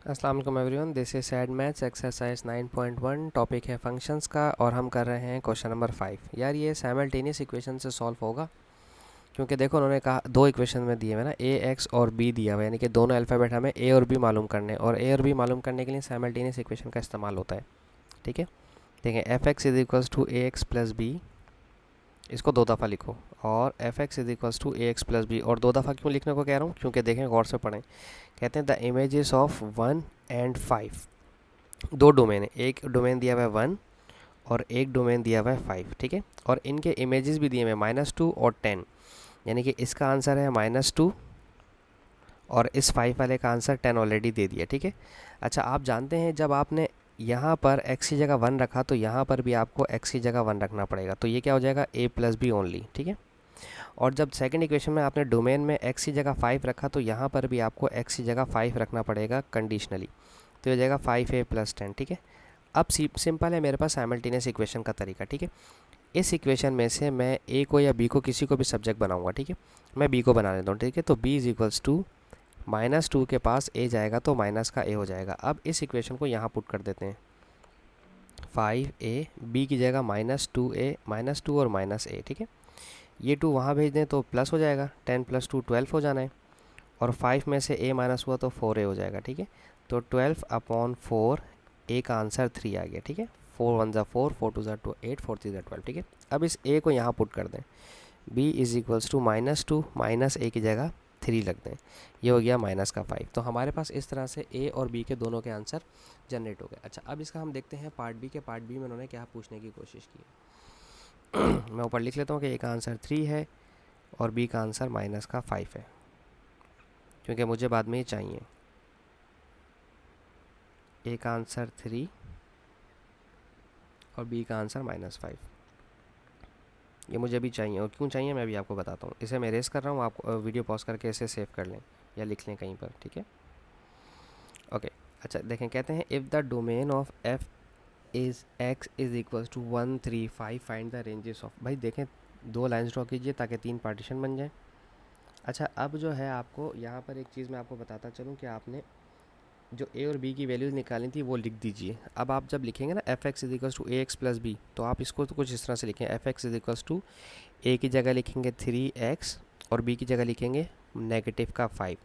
अस्सलाम वालेकुम everyone, this is sad maths exercise 9.1। Topic है फंक्शंस का और हम कर रहे हैं क्वेश्चन नंबर 5। यार ये साइमल्टेनियस इक्वेशन से सॉल्व होगा, क्योंकि देखो उन्होंने कहा दो इक्वेशन में दिए हुए ना, ए एक्स और बी दिया हुआ है, यानी कि दोनों अल्फ़ाबेट हमें ए और बी मालूम करने, और ए और बी मालूम करने के लिए साइमल्टेनियस इक्वेशन का इस्तेमाल होता है। ठीक है, देखें f x is equals to a x plus b, इसको दो दफ़ा लिखो, और f x is equals to a x plus b. और दो दफ़ा क्यों लिखने को कह रहा हूँ, क्योंकि देखें गौर से पढ़ें। कहते हैं द इमेजेस ऑफ 1 एंड 5, दो डोमेन है, एक डोमेन दिया हुआ है 1 और एक डोमेन दिया हुआ है 5। ठीक है, और इनके इमेजेस भी दिए हुए हैं -2 और 10, यानी कि इसका आंसर है -2 और इस 5 वाले का आंसर 10 ऑलरेडी दे दिया। ठीक है, अच्छा आप जानते हैं जब आपने यहाँ पर x की जगह 1 रखा तो यहाँ पर भी आपको x की जगह 1 रखना पड़ेगा, तो ये क्या हो जाएगा a प्लस बी ओनली। ठीक है, और जब सेकंड इक्वेशन में आपने डोमेन में x की जगह 5 रखा तो यहाँ पर भी आपको x की जगह 5 रखना पड़ेगा कंडीशनली, तो ये हो जाएगा 5a प्लस 10। ठीक है, अब सिंपल है मेरे पास साइमल्टेनियस इक्वेशन का तरीका। ठीक है, इस इक्वेशन में से मैं ए को या बी को किसी को भी सब्जेक्ट बनाऊंगा। ठीक है, मैं बी को बना लेता हूँ। ठीक है, तो b इज इक्वल्स टू -2 के पास a जाएगा तो माइनस का a हो जाएगा। अब इस इक्वेशन को यहाँ पुट कर देते हैं, 5a b की जगह -2a, -2 और -a। ठीक है, ये 2 वहाँ भेज दें तो प्लस हो जाएगा, 10 + 2 12 हो जाना है, और 5 में से a माइनस हुआ तो 4a हो जाएगा। ठीक है, तो 12/4, a का आंसर 3 आ गया। ठीक है, 4 1 ज़ा 4, 4 2 ज़ा 8, 4 3 ज़ा 12। ठीक है, अब इस a को यहाँ पुट कर दें, b is equals to -2 minus a की जगह 3 लग दें, ये हो गया -5। तो हमारे पास इस तरह से a और b के दोनों के आंसर जनरेट हो गए। अच्छा अब इसका हम देखते हैं पार्ट बी के। पार्ट बी में उन्होंने क्या पूछने की कोशिश की है। मैं ऊपर लिख लेता हूँ कि a का आंसर 3 है और b का आंसर -5 है, क्योंकि मुझे बाद में ये चाहिए। a का आंसर 3 और b का आंसर -5, ये मुझे भी चाहिए, और क्यों चाहिए मैं भी आपको बताता हूँ। इसे मैं रेस कर रहा हूँ, आप वीडियो पॉज करके इसे सेव कर लें या लिख लें कहीं पर। ठीक है, ओके। अच्छा देखें, कहते हैं if the domain of f is x is equals to 1 3 5 find the ranges of. भाई देखें, दो लाइन्स ड्रॉ कीजिए ताकि 3 पार्टीशन बन जाए। अच्छा अब जो है आपको यहाँ पर एक चीज़ मैं आपको बताता चलूँ कि आपने जो a और b की वैल्यूज़ निकालनी थी वो लिख दीजिए। अब आप जब लिखेंगे ना f x is equals to a x plus b, तो आप इसको तो कुछ इस तरह से लिखें, f x is equals to a की जगह लिखेंगे 3x और b की जगह लिखेंगे -5।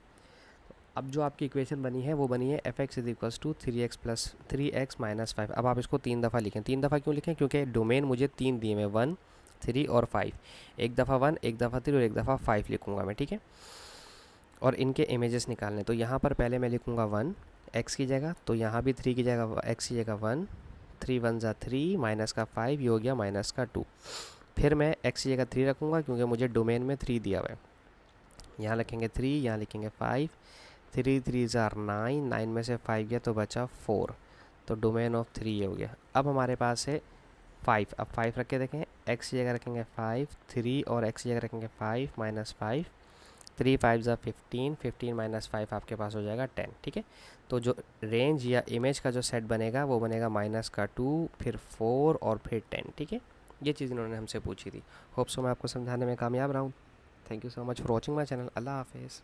अब जो आपकी इक्वेशन बनी है वो बनी है F x is equals to 3x minus 5। अब आप इसको 3 दफ़ा लिखें। 3 दफ़ा क्यों लिखें, क्योंकि डोमेन मुझे 3 दिए हैं, 1 3 और 5। एक दफ़ा 1, एक दफ़ा 3 और एक दफ़ा 5 लिखूँगा मैं। ठीक है, और इनके इमेजेस निकालने, तो यहाँ पर पहले मैं लिखूँगा 1 x की जगह, तो यहाँ भी 3 की जगह x की जगह 1, 3 1 ज़ा 3 माइनस का 5, ये हो गया -2। फिर मैं x की जगह 3 रखूँगा क्योंकि मुझे डोमेन में 3 दिया हुआ है, यहाँ लिखेंगे 3, यहाँ लिखेंगे 5, 3 3 ज़ा 9, 9 में से 5 गया तो बचा 4, तो डोमेन ऑफ 3 ये हो गया। अब हमारे पास है 5, अब 5 रख के देखें, x की जगह रखेंगे 5, 3 और x की जगह रखेंगे 5 -5, 3 5 ज़ा 15, 15 -5 आपके पास हो जाएगा 10। ठीक है, तो जो रेंज या इमेज का जो सेट बनेगा वो बनेगा -2, फिर 4 और फिर 10। ठीक है, ये चीज़ इन्होंने हमसे पूछी थी। होप सो मैं आपको समझाने में कामयाब रहा हूँ। Thank you so much for watching my channel. अल्लाह हाफिज़।